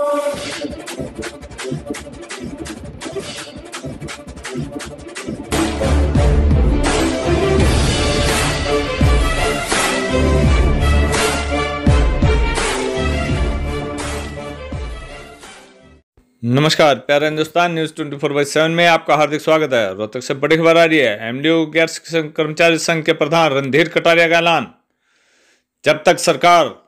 नमस्कार, प्यारे हिंदुस्तान न्यूज 24/7 में आपका हार्दिक स्वागत है। रोहतक से बड़ी खबर आ रही है। एमडीयू गैर शिक्षक कर्मचारी संघ के प्रधान रणधीर कटारिया का ऐलान, जब तक सरकार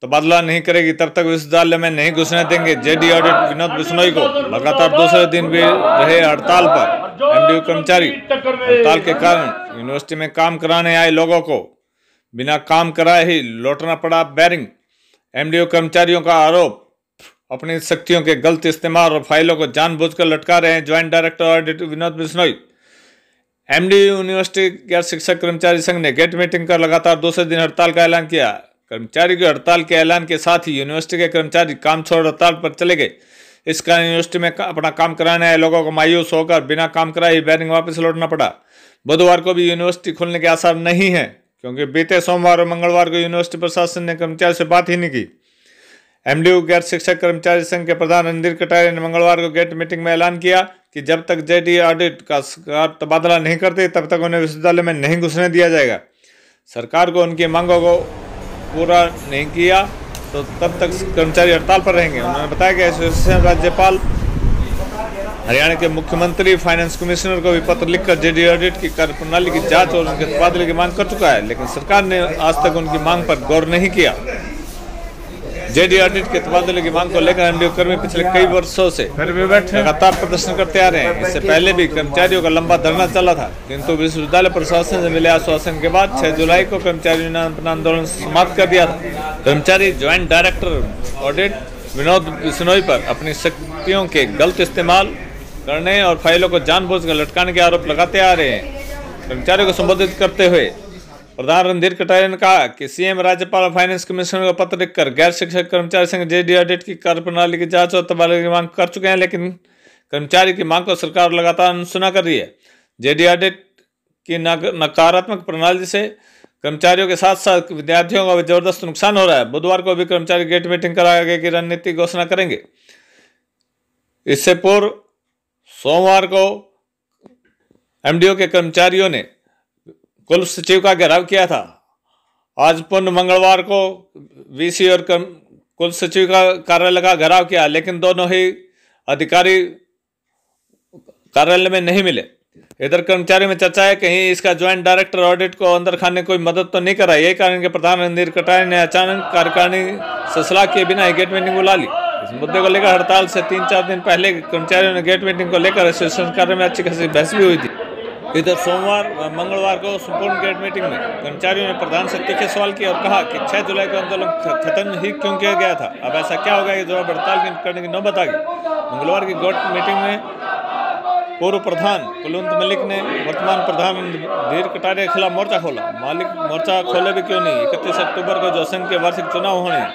तबादला नहीं करेगी तब तक विश्वविद्यालय में नहीं घुसने देंगे। जेडी ऑडिट विनोद बिश्नोई को लगातार दूसरे दिन भी रहे हड़ताल पर। एमडीयू कर्मचारी हड़ताल के कारण यूनिवर्सिटी में काम कराने आए लोगों को बिना काम कराए ही लौटना पड़ा बैरिंग। एमडीयू कर्मचारियों का आरोप, अपनी शक्तियों के गलत इस्तेमाल और फाइलों को जानबूझकर लटका रहे हैं joint director audit Vinod Bishnoi. MDU university गैर शिक्षक कर्मचारी संघ ने गेट मीटिंग कर लगातार दूसरे दिन हड़ताल का ऐलान किया। कर्मचारी की हड़ताल के ऐलान के साथ ही यूनिवर्सिटी के कर्मचारी काम छोड़ हड़ताल पर चले गए। इस कारण यूनिवर्सिटी में अपना काम कराने आए लोगों को मायूस होकर बिना काम कराए बैरिंग वापस लौटना पड़ा। बुधवार को भी यूनिवर्सिटी खुलने के आसार नहीं है, क्योंकि बीते सोमवार और मंगलवार को यूनिवर्सिटी प्रशासन ने कर्मचारी से बात ही नहीं की। एमडीयू गैर शिक्षक कर्मचारी संघ के प्रधान रणधीर कटारिया ने मंगलवार को गेट मीटिंग में ऐलान किया कि जब तक जेडी ऑडिट का तबादला नहीं करते तब तक उन्हें विश्वविद्यालय में नहीं घुसने दिया जाएगा। सरकार को उनकी मांगों को पूरा नहीं किया तो तब तक कर्मचारी हड़ताल पर रहेंगे। उन्होंने बताया कि एसोसिएशन राज्यपाल, हरियाणा के मुख्यमंत्री, फाइनेंस कमिश्नर को भी पत्र लिखकर जेडी ऑडिट की कार्यप्रणाली की जांच और उनके तबादले की मांग कर चुका है, लेकिन सरकार ने आज तक उनकी मांग पर गौर नहीं किया। जेडी ऑडिट के तबादले की मांग को लेकर एमडीयू कर्मी पिछले कई वर्षों से लगातार प्रदर्शन करते आ रहे हैं। इससे पहले भी कर्मचारियों का लंबा धरना चला था, किंतु विश्वविद्यालय प्रशासन से मिले आश्वासन के बाद 6 जुलाई को कर्मचारियों ने अपना आंदोलन समाप्त कर दिया था। कर्मचारी joint director audit Vinod Bishnoi पर अपनी शक्तियों के गलत इस्तेमाल करने और फाइलों को जानबूझकर लटकाने के आरोप लगाते आ रहे हैं। कर्मचारियों को संबोधित करते हुए प्रधान रणधीर कटारिया ने कहा कि सीएम, राज्यपाल और फाइनेंस कमिश्नर को पत्र लिखकर गैर शिक्षक कर्मचारी संघ जेडी ऑडिट की कार्यप्रणाली की जांच और तबादले की मांग कर चुके हैं, लेकिन कर्मचारी की मांग को सरकार लगातार अनसुना कर रही है। जेडी ऑडिट की नकारात्मक प्रणाली से कर्मचारियों के साथ साथ विद्यार्थियों का भी जबरदस्त नुकसान हो रहा है। बुधवार को भी कर्मचारी गेट मीटिंग कर आगे की रणनीति घोषणा करेंगे। इससे पूर्व सोमवार को एमडीयू के कर्मचारियों ने कुल सचिव का घेराव किया था। आज पूर्ण मंगलवार को वीसी और कुल सचिव का कार्यालय का घेराव किया, लेकिन दोनों ही अधिकारी कार्यालय में नहीं मिले। इधर कर्मचारियों में चर्चा है कहीं इसका ज्वाइंट डायरेक्टर ऑडिट को अंदर खाने कोई मदद तो नहीं करा। यही कारण के प्रधान रणधीर कटारिया ने अचानक कार्यकारिणी से सलाह किए बिना गेट मीटिंग बुला ली। इस मुद्दे को लेकर हड़ताल से 3-4 दिन पहले कर्मचारियों ने गेट मीटिंग को लेकर एसोसिएशन कार्य में अच्छी खासी बहस भी हुई थी। इधर सोमवार व मंगलवार को संपूर्ण गेट मीटिंग में कर्मचारियों ने प्रधान से तीखे सवाल किए और कहा कि 6 जुलाई को आंदोलन खत्म ही क्यों किया गया था। अब ऐसा क्या होगा कि जो हड़ताल करने की नौबत आ गई। मंगलवार की गेट मीटिंग में पूर्व प्रधान कुलवंत मलिक ने वर्तमान प्रधान रणधीर कटारिया के खिलाफ मोर्चा खोला। मालिक मोर्चा खोले भी क्यों नहीं। 31 अक्टूबर को जो संघ के वार्षिक चुनाव होने हैं,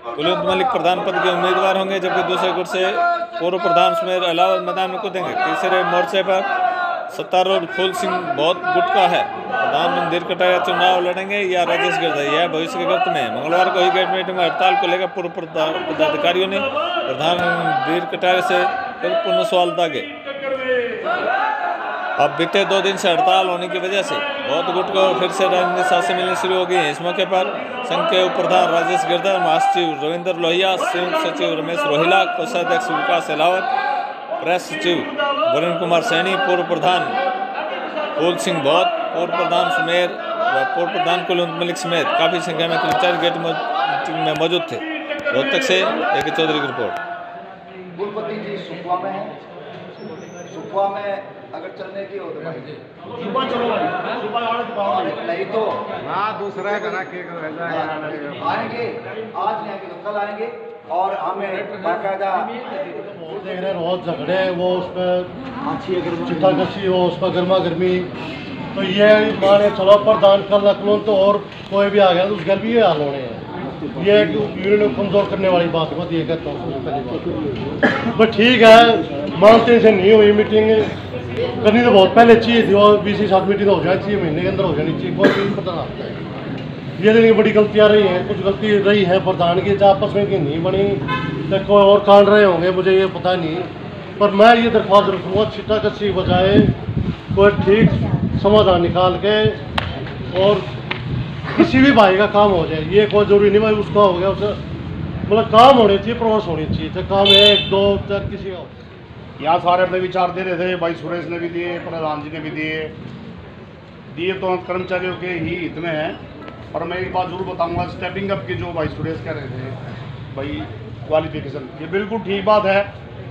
कुलवंत मलिक प्रधान पद के उम्मीदवार होंगे, जबकि दूसरे गुट से पूर्व प्रधान सुमेर अलावा मैदान में कूदेंगे। तीसरे मोर्चे पर सत्तारूढ़ फूल सिंह बहुत गुट का है। प्रधान रणधीर कटारिया चुनाव लड़ेंगे या राजेश गिरधा, यह भविष्य के गर्त में। मंगलवार को ही गेट मीटिंग में हड़ताल को लेकर पूर्व पदाधिकारियों ने प्रधान रणधीर कटारिया से फिर पुनः सवाल दागे। अब बीते 2 दिन से हड़ताल होने की वजह से बहुत गुट को फिर से राजनीतिक सांसें मिलनी शुरू हो गई हैं। इस मौके पर संघ के उप प्रधान राजेश गिरधा, महासचिव रविंद्र लोहिया, संयुक्त सचिव रमेश रोहिला, कोषाध्यक्ष विकास अहलावत, प्रेस सचिव वरुण कुमार सैनी, पूर्व प्रधान फूल सिंह बहुत, पूर्व प्रधान सुमेर व पूर्व प्रधान कुलवंत मलिक समेत काफी संख्या में कर्मचारी गेट मीटिंग में मौजूद थे। रोहतक से ए.के. चौधरी की रिपोर्ट। कुलपति जी सुखवा में है। सुखवा में अगर चलने की हो तो सुबह चलो, सुबह नहीं तो दूसरा आएंगे। आज नहीं आएंगे तो कल आएंगे और हमें बाकायदा देख रहे हैं। रोज झगड़े वो उस पर चिट्ठा कसी हो, उस पर गर्मा गर्मी। तो ये माने चलो प्रधान कल नकलों तो और कोई भी आ गया तो उस घर भी ये हाल होने हैं। ये यूनियन को कमजोर करने वाली बात मत ये कहता हूँ। बट ठीक है, मानते से नहीं हुई मीटिंग करनी तो बहुत पहले चाहिए थी। और 20 साथ मीटिंग हो जानी चाहिए, महीने के अंदर हो जानी चाहिए। कोई भी पता ना ये देखिए बड़ी गलतियाँ रही हैं, कुछ गलती रही है प्रधान की, आपस में की नहीं बनी तो कोई और कांड रहे होंगे, मुझे ये पता नहीं। पर मैं ये दरख्वास्त रखूँगा छिट्टा कसी बजाए कोई ठीक समाधान निकाल के और किसी भी भाई का काम हो जाए। ये कोई जरूरी नहीं भाई उसका हो गया, उसे मतलब काम होने चाहिए, प्रोसेस होनी चाहिए, तो काम है 1 2 4 किसी का। यहाँ सारे अपने विचार दे रहे थे, भाई सुरेश ने भी दिए, प्रधान जी ने भी दिए तो कर्मचारियों के ही हित में है। और मैं एक बात जरूर बताऊंगा, स्टेपिंग अप की जो भाई सुरेश कह रहे थे भाई क्वालिफिकेशन, ये बिल्कुल ठीक बात है।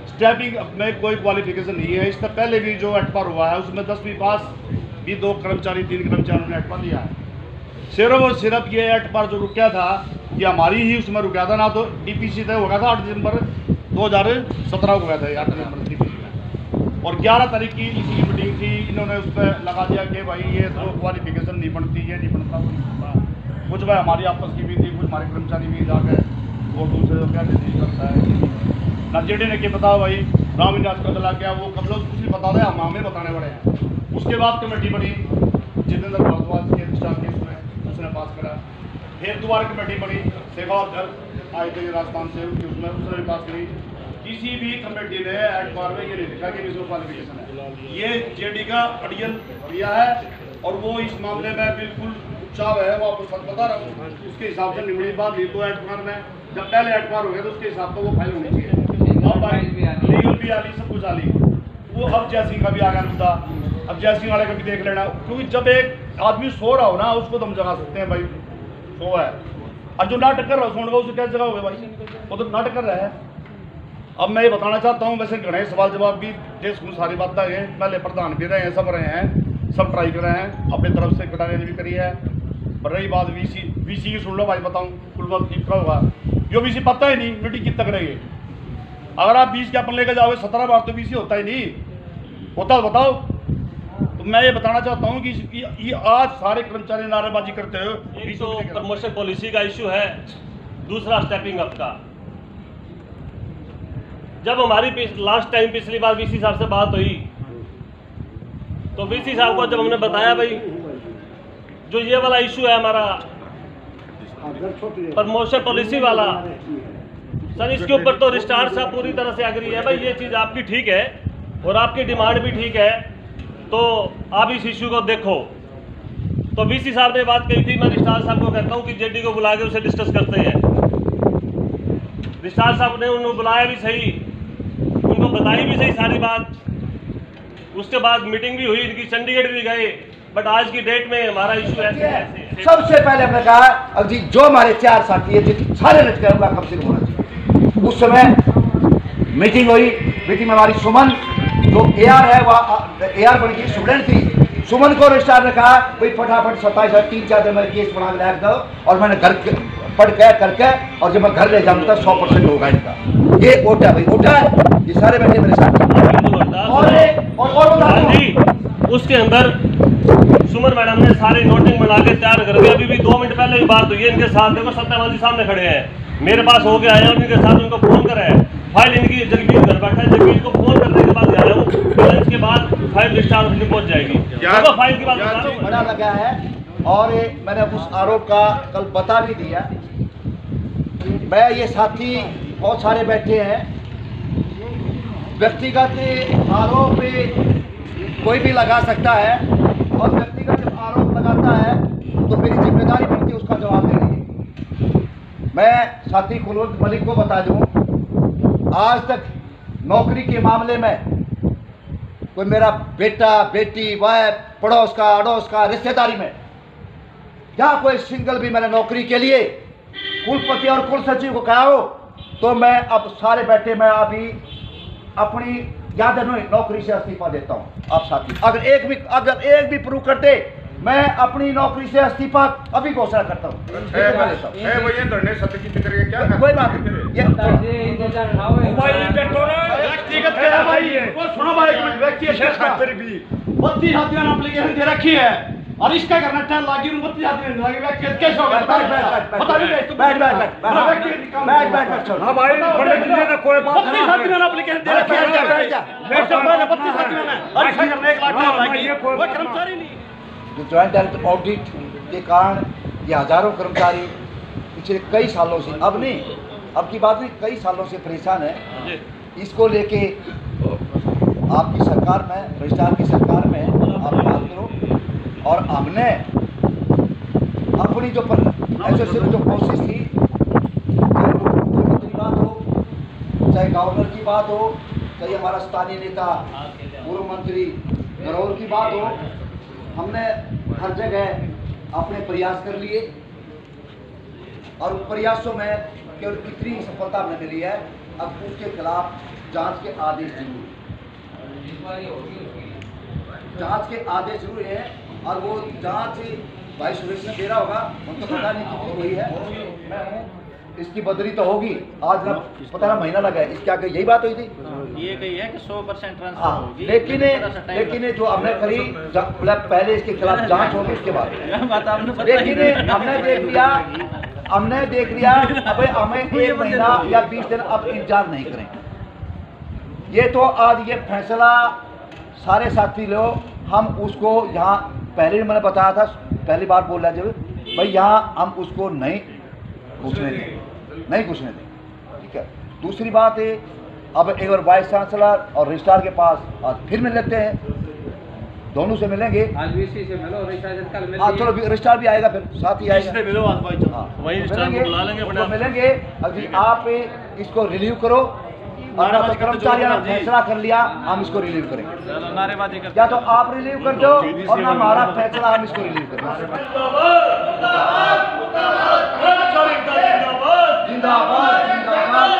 स्टेपिंग अप में कोई क्वालिफिकेशन नहीं है। इससे पहले भी जो एटपार हुआ है उसमें 10वीं पास भी 2 कर्मचारी 3 कर्मचारियों ने एटपार लिया है। सिर्फ और सिर्फ ये एटपार जो रुका था ये हमारी ही उसमें रुका था ना, तो डीपीसी तय हो गया था 8 दिसंबर 2017 को गया था 8 नवंबर डीपीसी में, और 11 तारीख की इसी की मीटिंग थी। इन्होंने उस पर लगा दिया कि भाई ये तो क्वालिफिकेशन नहीं बनती, ये नहीं बनता। कुछ भाई हमारी आपस की भी थी, कुछ हमारे कर्मचारी भी जाकर वो दूसरे क्या नहीं करता है ना जेडी ने क्या बताओ भाई राम इलाज का गला क्या वो कब लोग कुछ नहीं बता रहे, हम हमें बताने पड़े हैं। उसके बाद कमेटी बनी, जितेंद्र भारद्वाज के डिस्चार्ज केस में उसने पास करा। फिर दोबारा कमेटी बनी, शेखावत आए थे राजस्थान से, उसने भी पास करी। किसी भी कमेटी ने एटबार में ये नहीं लिखा कि विजुअल क्वालिफिकेशन है, ये जेडी का अड़ियल दिया है और वो इस मामले में बिल्कुल चाव है, वो आपको सच बता रहा हूँ। उसके हिसाब से निमड़ी बात ली तो एटबार में जब पहले एटबार हो गया तो उसके हिसाब से वो फाइल होनी चाहिए। अब भाई लीगल भी आ ली, सब कुछ आ ली, वो अब जयसिंह का भी आ गया मुद्दा, अब जयसिंह वाले का भी देख लेना। क्योंकि जब एक आदमी सो रहा हो ना उसको तो हम जगा सकते हैं भाई, सो है। और जो नाटक कर रहा हो सोने का उसे कैसे जगाओगे भाई, वो तो नाटक कर रहा है। अब मैं ये बताना चाहता हूँ, वैसे गणे सवाल जवाब भी देश में सारी बात है, पहले प्रधान भी रहे हैं, सब रहे हैं, सब ट्राई कर रहे हैं अपनी तरफ से, कटाने ने भी करी है। पर रही बात वीसी की सुन लो भाई, बताऊँ कुल बात ठीक का होगा, जो वीसी पता ही नहीं मीटिंग कितने करेंगे। अगर आप 20 ज्ञापन लेकर जाओगे 17 बार तो वीसी होता ही नहीं होता, बताओ। तो मैं ये बताना चाहता हूँ कि ये आज सारे कर्मचारी नारेबाजी करते हो। एक तो प्रमोशन पॉलिसी का इश्यू है, दूसरा स्टेपिंग अप का। जब हमारी लास्ट टाइम पिछली बार वीसी साहब से बात हुई तो वीसी साहब को जब हमने बताया भाई जो ये वाला इश्यू है हमारा प्रमोशन पॉलिसी वाला, सर इसके ऊपर तो रजिस्ट्रार साहब पूरी तरह से एग्री है भाई, ये चीज़ आपकी ठीक है और आपकी डिमांड भी ठीक है, तो आप इस इश्यू को देखो। तो वीसी साहब ने बात कही थी, मैं रजिस्ट्रार साहब को कहता हूँ कि जेडी को बुला के उसे डिस्कस करते हैं। रजिस्ट्रार साहब ने उन्होंने बुलाया भी सही, उनको बताई भी सही सारी बात। उसके बाद मीटिंग भी हुई इनकी, चंडीगढ़ भी गए, बट आज की डेट में हमारा इशू ऐसे सबसे पहले हमने कहा अब जी जो हमारे 4 साथी है जितने सारे लटके होगा कम से कम होना चाहिए। उस समय मीटिंग हुई, मीटिंग में हमारी सुमन जो एआर है वह एआर बन की स्टूडेंट थी, सुमन को रजिस्ट्रार ने कहा भाई फटाफट 27 3-4 दिन में केस बना के लायक दो, और मैंने घर पढ़ के करके और जब मैं घर ले जाऊंगा 100% होगा इनका। ये उठा भाई उठा है, ये सारे बैठे मेरे साथ। और उसके अंदर सुमन मैडम ने सारी नोटिंग बना के तैयार कर दी। अभी भी 2 मिनट पहले ही बात हुई है इनके साथ, देखो सत्यावान जी सामने खड़े हैं, मेरे पास हो के आए हैं, उनके साथ उनको फोन करा है। फाइल इनकी जगबीर घर बैठा है, जगबीर को फोन करने के बाद आया हूँ, लंच के बाद फाइल रजिस्ट्रार ऑफिस में पहुंच जाएगी। तो फाइल की बात बड़ा लगा है और मैंने उस आरोप का कल बता भी दिया। मैं ये साथी बहुत सारे बैठे हैं, व्यक्तिगत आरोप कोई भी लगा सकता है और व्यक्तिगत जब आरोप लगाता है तो मेरी जिम्मेदारी बनती है उसका जवाब देने की। मैं साथी कुलवंत मलिक को बता दूं, आज तक नौकरी के मामले में कोई मेरा बेटा बेटी वाइफ पड़ोस का अड़ोस का रिश्तेदारी में जहाँ कोई सिंगल भी मैंने नौकरी के लिए कुलपति और कुल सचिव को कहा हो तो मैं अब सारे बैठे मैं अभी अपनी याद नौकरी से इस्तीफा देता हूँ। आप साथी अगर एक भी प्रूव करते मैं अपनी नौकरी से इस्तीफा अभी घोषणा करता हूँ। कोई बात नहीं रखी है और इसका करना टाइम लागी 32 आदमी लगे व्यक्ति कैसे होगा बता भी बैठ हां भाई बड़े दिल्ली में कोई बात नहीं 32 आदमी ने एप्लीकेशन दे रखी है बैठ जा 32 आदमी ने और इसका करने 1 लाख टाइम लागी वो कर्मचारी नहीं जो जॉइंट डायरेक्टर ऑडिट के कारण ये हजारों कर्मचारी पिछले कई सालों से, अब नहीं, अब की बात नहीं, कई सालों से परेशान है। इसको लेके आपकी सरकार में, रजिस्ट्रार की सरकार में आप बात करो। और हमने अपनी जो एसोसिएशन जो कोशिश थी, चाहे मुख्यमंत्री की बात हो, चाहे गवर्नर की बात हो, चाहे हमारा स्थानीय नेता पूर्व मंत्री नरौर की बात हो, हमने हर जगह अपने प्रयास कर लिए और उन प्रयासों में केवल इतनी सफलता हमें मिली है। अब उसके खिलाफ जांच के आदेश जरूर, जांच के आदेश जरूर है। और वो जांच भाई सुरेश ने दे रहा होगा, उनको पता नहीं कितनी हुई है, मैं हूँ, इसकी बदली तो होगी। आज ना पता ना महीना लगा है, इसके आगे यही बात हुई थी, ये कही है कि 100% ट्रांसफर हाँ। होगी। लेकिन जो हमने करी, मतलब पहले इसके खिलाफ जांच होगी, उसके बाद लेकिन हमने देख लिया अबे हमें 1 महीना या 20 दिन अब इंतजार नहीं करेंगे। ये तो आज ये फैसला सारे साथी लोग, हम उसको यहाँ पहले मैंने बताया था, पहली बार बोल रहा जब भाई यहाँ हम उसको नहीं घुसने दें, ठीक है। दूसरी बात है, अब एक बार वाइस चांसलर और रजिस्ट्रार के पास आज फिर मिल लेते हैं, दोनों से मिलेंगे। आज वीसी से मिलो, रजिस्ट्रार कल मिलेंगे। हाँ चलो, रजिस्ट्रार भी आएगा, फिर साथ ही आएगा, मिलो आज भाई, वही रजिस्ट्रार को बुला लेंगे, तो मिलेंगे। अभी आप इसको रिलीव करो, और तो कर्मचारियों ने फैसला कर लिया, हम इसको रिलीव करेंगे। नारेबाजी कर, या तो आप रिलीव कर दो और ना हमारा फैसला, हम इसको रिलीव करेंगे। जिंदाबाद जिंदाबाद।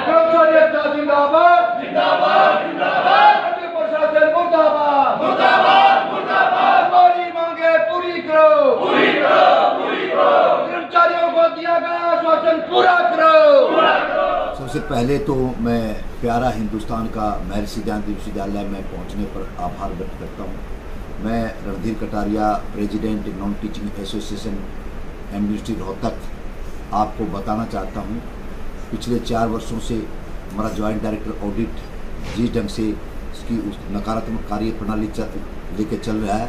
कर्मचारी जिंदाबाद जिंदाबाद जिंदाबाद। प्रशासन मुर्दाबाद मुर्दाबाद मुर्दाबाद। हमारी मांगे पूरी करो, पूरी करो, पूरी करो। कर्मचारियों को दिया गया आश्वासन पूरा करो। सबसे पहले तो मैं प्यारा हिंदुस्तान का महर्षि दयानंद विश्वविद्यालय में पहुंचने पर आभार व्यक्त करता हूं। मैं Randhir Kataria, president non teaching association M university Rohtak, आपको बताना चाहता हूं, पिछले 4 वर्षों से हमारा जॉइंट डायरेक्टर ऑडिट जिस ढंग से इसकी उस नकारात्मक कार्य प्रणाली लेके चल रहा है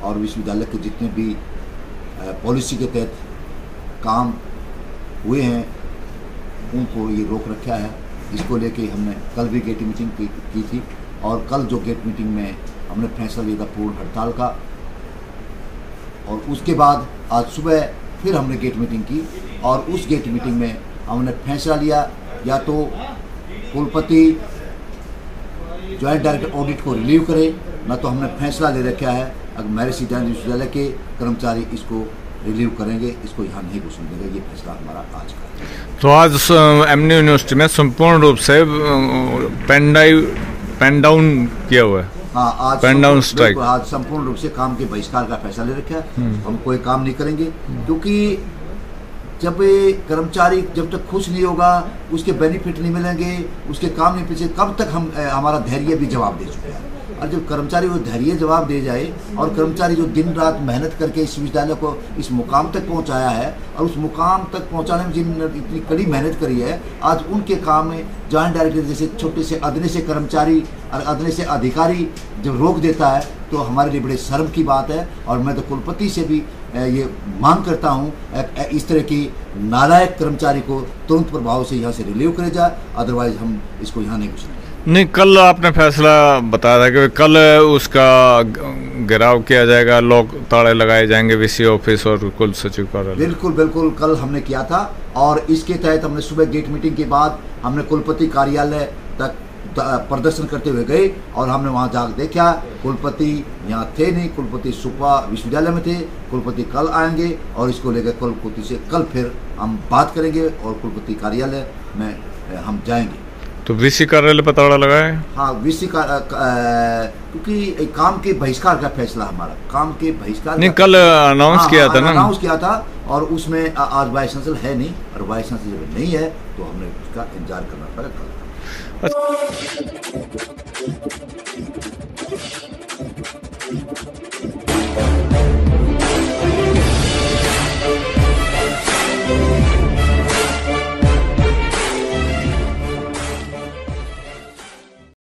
और विश्वविद्यालय के जितने भी पॉलिसी के तहत काम हुए हैं उनको ये रोक रखा है। इसको लेके हमने कल भी गेट मीटिंग की थी और कल जो गेट मीटिंग में हमने फैसला लिया था पूर्ण हड़ताल का, और उसके बाद आज सुबह फिर हमने गेट मीटिंग की और उस गेट मीटिंग में हमने फैसला लिया या तो कुलपति जॉइंट डायरेक्टर ऑडिट को रिलीव करे, ना तो हमने फैसला ले रखा है अगर महर्षि दयानंद विश्वविद्यालय के कर्मचारी इसको रिलीव करेंगे, इसको यहाँ नहीं घुसने देंगे। ये फैसला हमारा आज का है। तो आज एमनी यूनिवर्सिटी में संपूर्ण रूप से पेन डाउन किया हुआ है। हाँ, आज पेन डाउन स्ट्राइक, आज संपूर्ण रूप से काम के बहिष्कार का फैसला ले रखा है। हम कोई काम नहीं करेंगे क्योंकि जब कर्मचारी जब तक खुश नहीं होगा, उसके बेनिफिट नहीं मिलेंगे, उसके काम नहीं पीछे, कब तक हम हमारा धैर्य भी जवाब दे चुके हैं। और जब कर्मचारी वो धैर्य जवाब दे जाए और कर्मचारी जो दिन रात मेहनत करके इस विश्वविद्यालय को इस मुकाम तक पहुंचाया है और उस मुकाम तक पहुंचाने में जिन इतनी कड़ी मेहनत करी है, आज उनके काम में जॉइंट डायरेक्टर जैसे छोटे से अदने से कर्मचारी और अदने से अधिकारी जब रोक देता है तो हमारे लिए बड़े शर्म की बात है। और मैं तो कुलपति से भी ये मांग करता हूँ इस तरह की नालायक कर्मचारी को तुरंत प्रभाव से यहाँ से रिलीव करे जाए, अदरवाइज हम इसको यहाँ नहीं घुसने। नहीं, कल आपने फैसला बताया था कि कल उसका घेराव किया जाएगा, लोग ताले लगाए जाएंगे वीसी ऑफिस और कुल सचिव कार्यालय। बिल्कुल बिल्कुल, कल हमने किया था और इसके तहत हमने सुबह गेट मीटिंग के बाद हमने कुलपति कार्यालय तक प्रदर्शन करते हुए गए और हमने वहाँ जाकर देखा कुलपति यहाँ थे नहीं, कुलपति सुपा विश्वविद्यालय में थे। कुलपति कल आएंगे और इसको लेकर कुलपति से कल फिर हम बात करेंगे और कुलपति कार्यालय में हम जाएंगे। तो वीसी कार्यालय पर ताला लगाए? हाँ, वीसी का क्योंकि काम के बहिष्कार का फैसला हमारा काम के बहिष्कार नहीं, कल अनाउंस किया था ना, अनाउंस किया था और उसमें आज वाइस चांसलर है नहीं और वाइस चांसलर नहीं है तो हमने उसका इंतजार करना पड़ा कल।